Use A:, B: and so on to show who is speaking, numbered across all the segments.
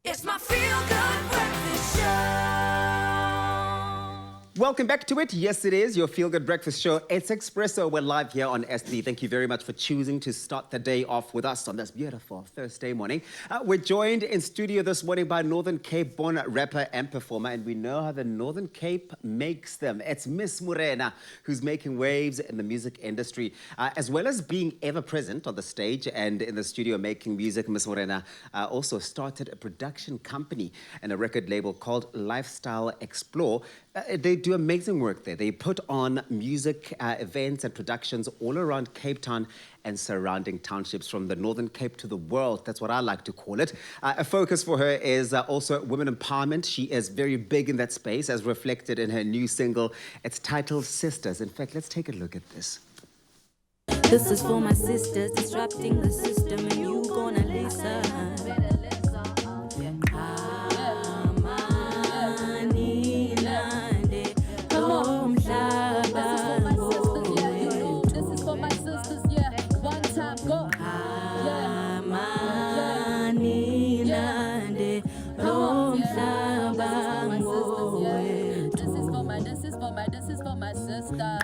A: It's my feel-good breakfast show.
B: Welcome back to it. Yes, it is your feel-good breakfast show. It's Expresso. We're live here on SD. Thank you very much for choosing to start the day off with us on this beautiful Thursday morning. We're joined in studio this morning by Northern Cape-born rapper and performer, and we know how the Northern Cape makes them. It's Miss Morena, who's making waves in the music industry. As well as being ever present on the stage and in the studio making music, Miss Morena also started a production company and a record label called Lifestyle Explore. They do amazing work there. They put on music events and productions all around Cape Town and surrounding townships from the Northern Cape to the world. That's what I like to call it. A focus for her is also women empowerment. She is very big in that space, as reflected in her new single. It's titled Sisters. In fact, let's take a look at this.
C: This is for my sisters disrupting the system, and you gonna listen.
A: This is for my sister.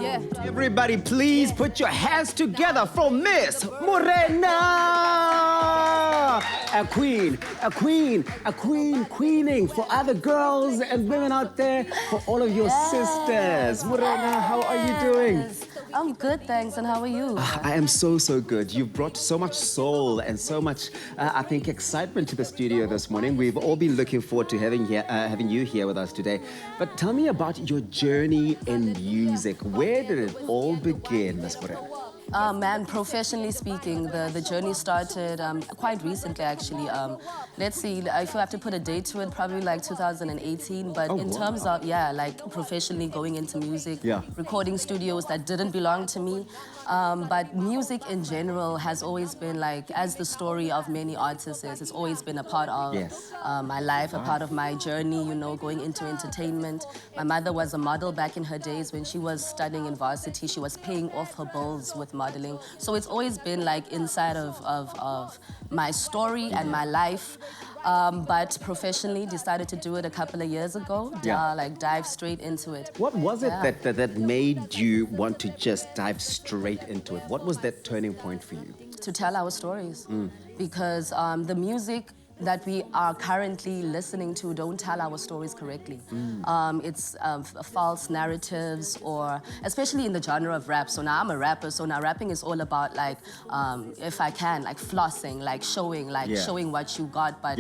B: Yeah. Everybody, please put your hands together for Miss Morena! A queen, queening for other girls and women out there, for all of your sisters. Morena, how are you doing?
C: I'm good, thanks. And how are you?
B: I am so good. You've brought so much soul and so much, I think, excitement to the studio this morning. We've all been looking forward to having you here with us today. But tell me about your journey in music. Where did it all begin, Miss Morena?
C: Man, professionally speaking, the journey started quite recently, actually. Let's see, if you have to put a date to it, probably like 2018. But in terms of, like professionally going into music, recording studios that didn't belong to me. But music in general has always been like, as the story of many artists is, it's always been a part of my life, a part of my journey, you know, going into entertainment. My mother was a model back in her days when she was studying in varsity. She was paying off her bills with modeling. So it's always been like inside of my story and my life. But professionally decided to do it a couple of years ago, like dive straight into it.
B: What was it that made you want to just dive straight into it? What was that turning point for you?
C: To tell our stories. Because the music that we are currently listening to don't tell our stories correctly. It's false narratives, or especially in the genre of rap. So now I'm a rapper, so now rapping is all about like, if I can, like flossing, like showing what you got. But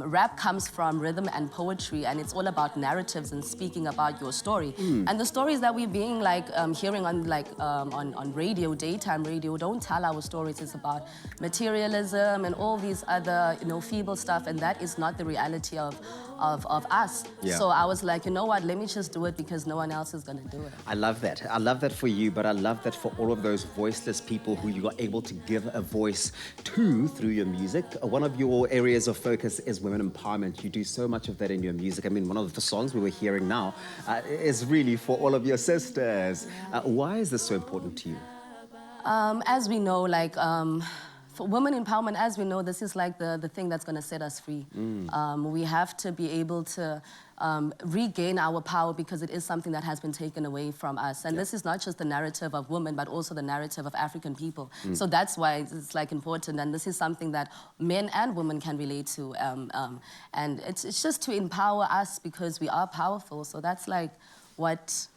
C: rap comes from rhythm and poetry, and it's all about narratives and speaking about your story. And the stories that we're being like hearing on like on radio, daytime radio, don't tell our stories. It's about materialism and all these other, you know, feeble stuff, and that is not the reality of us. So I was like, you know what, let me just do it because no one else is gonna do it.
B: I love that. I love that for you, but I love that for all of those voiceless people who you are able to give a voice to through your music. One of your areas of focus is women empowerment. You do so much of that in your music. I mean, one of the songs we were hearing now is really for all of your sisters. Why is this so important to you?
C: As we know, like, for women empowerment, as we know, this is like the thing that's going to set us free. We have to be able to regain our power because it is something that has been taken away from us. And this is not just the narrative of women, but also the narrative of African people. So that's why it's like important. And this is something that men and women can relate to. And it's just to empower us because we are powerful. So that's like what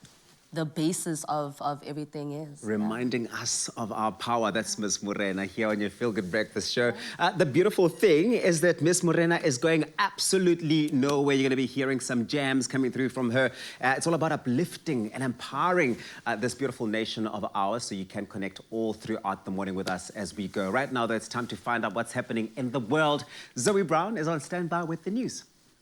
C: the basis of everything is.
B: Reminding us of our power. That's Miss Morena here on your Feel Good Breakfast show. The beautiful thing is that Miss Morena is going absolutely nowhere. You're going to be hearing some jams coming through from her. It's all about uplifting and empowering this beautiful nation of ours, so you can connect all throughout the morning with us as we go. Right now, though, it's time to find out what's happening in the world. Zoe Brown is on standby with the news.